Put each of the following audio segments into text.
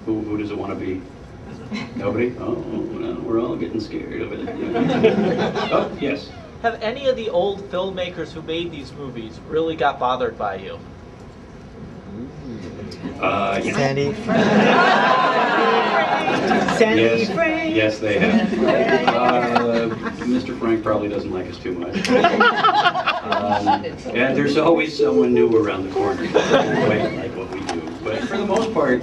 Who does it want to be? Nobody? Oh, well, we're all getting scared of it. Oh, yes. Have any of the old filmmakers who made these movies really got bothered by you? Yes. Sandy. Sandy Yes, Frank. yes, they have. Mr. Frank probably doesn't like us too much. And there's always someone new around the corner who doesn't like what we do. But for the most part,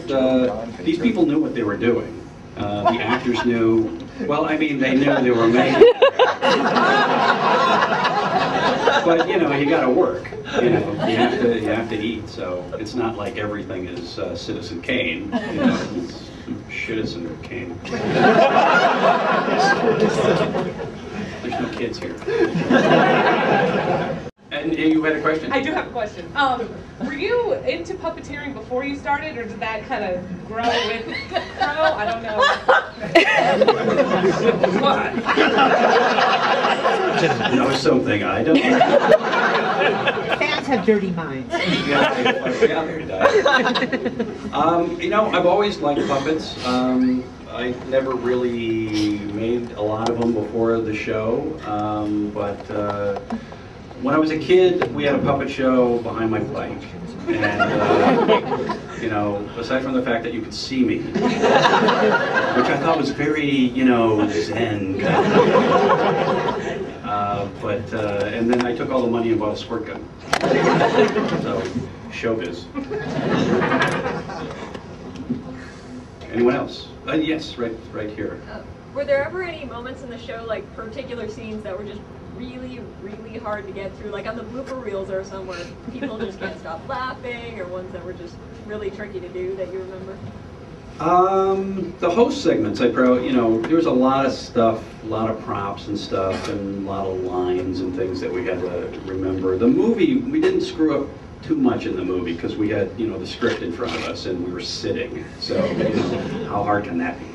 these people knew what they were doing. The actors knew. Well, I mean, they knew they were making. But you know, you got to work. You know, you have to eat. So it's not like everything is Citizen Kane. You know, it's Citizen Kane. There's no kids here. And you had a question? I do have a question. Were you into puppeteering before you started, or did that kind of grow with Crow? I don't know. What? Know something I don't know. Fans have dirty minds. You know, I've always liked puppets. I never really made a lot of them before the show, but when I was a kid, we had a puppet show behind my bike, and you know, aside from the fact that you could see me, which I thought was very, you know, zen kind of. And then I took all the money and bought a squirt gun. So, showbiz. Anyone else? Yes, right here. Were there ever any moments in the show, like particular scenes that were just really, really hard to get through? Like on the blooper reels or somewhere, people just can't stop laughing, or ones that were just really tricky to do that you remember? The host segments, you know, there was a lot of stuff, a lot of props and stuff, and a lot of lines and things that we had to remember. The movie, we didn't screw up too much in the movie because we had, you know, the script in front of us and we were sitting. So, you know, how hard can that be?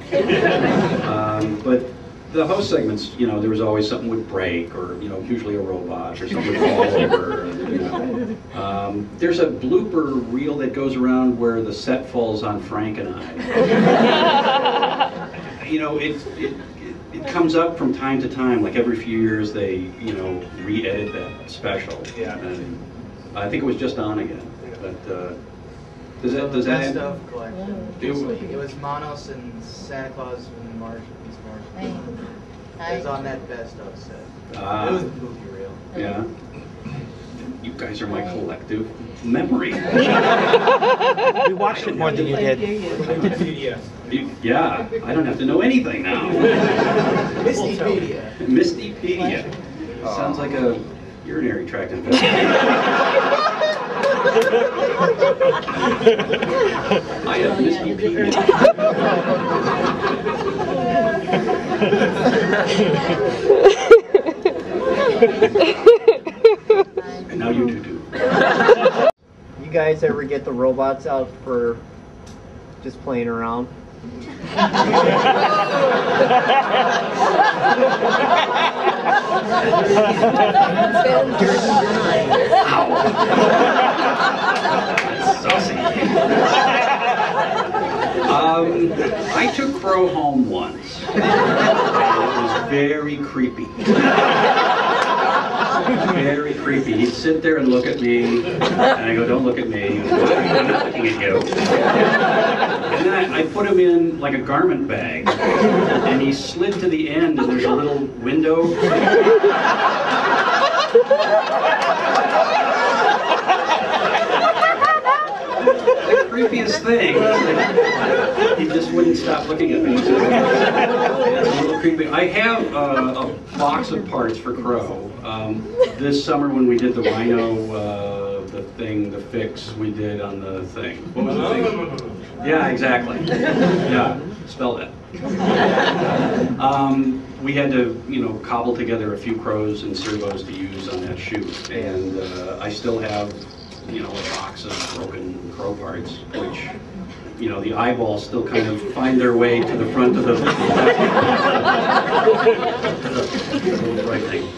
But the host segments, you know, there was always something would break, or, you know, usually a robot, or something would fall over. You know. There's a blooper reel that goes around where the set falls on Frank and I. You know, it comes up from time to time, like every few years they, you know, re-edit that special. Yeah. And I think it was just on again. But does that Best of collection. It was Monos and Santa Claus and March. It was on that best of set. It was the movie reel. Yeah. You guys are my collective memory. We watched it more than you did. Yeah, I don't have to know anything now. Mistypedia. Mistypedia. Sounds like a urinary tract infection. I have Mistypedia. And now you do too. You guys ever get the robots out for just playing around? Saucy. I took Crow home once. And it was very creepy. Very creepy. He'd sit there and look at me, and I go, "Don't look at me." I'm not looking at you. And then I put him in like a garment bag, and he slid to the end, and there's a little window. The creepiest thing. He just wouldn't stop looking at me. So, it's a little creepy. I have a box of parts for Crow. This summer when we did the rhino, the fix we did on the thing. What was the thing? Yeah, exactly. Yeah, spell that. We had to, you know, cobble together a few crows and servos to use on that shoot, and I still have, you know, a box of broken crow parts, which, you know, the eyeballs still kind of find their way to the front of the right thing.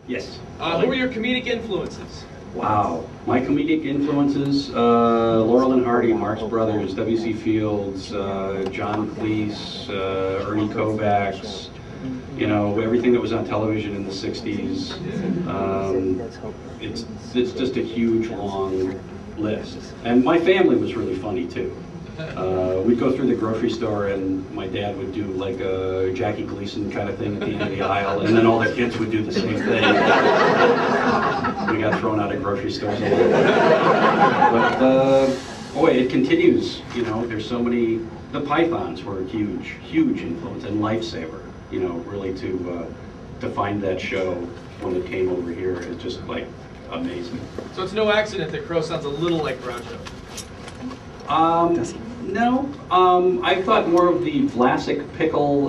Yes. Who were your comedic influences? Wow. My comedic influences, Laurel and Hardy, Marx Brothers, W.C. Fields, John Cleese, Ernie Kovacs, you know, everything that was on television in the 60s. It's just a huge, long list. And my family was really funny, too. We'd go through the grocery store and my dad would do like a Jackie Gleason kind of thing at the end of the aisle, and then all the kids would do the same thing. We got thrown out of grocery stores a lot. But boy, it continues. You know, there's so many. The Pythons were a huge, huge influence and lifesaver. You know, really to find that show when it came over here is just like amazing. So it's no accident that Crow sounds a little like Groucho. No. I thought more of the Vlasic pickle,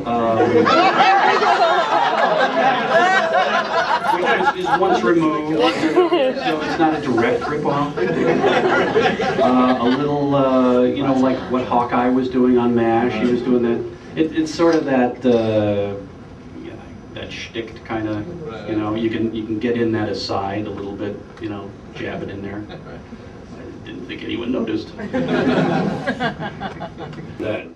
which is once removed, so it's not a direct ripoff. A little, you know, like what Hawkeye was doing on MASH. He was doing that. It's sort of that, yeah, that shtick kind of. You know, you can get in that aside a little bit. You know, jab it in there. Didn't think anyone noticed. That.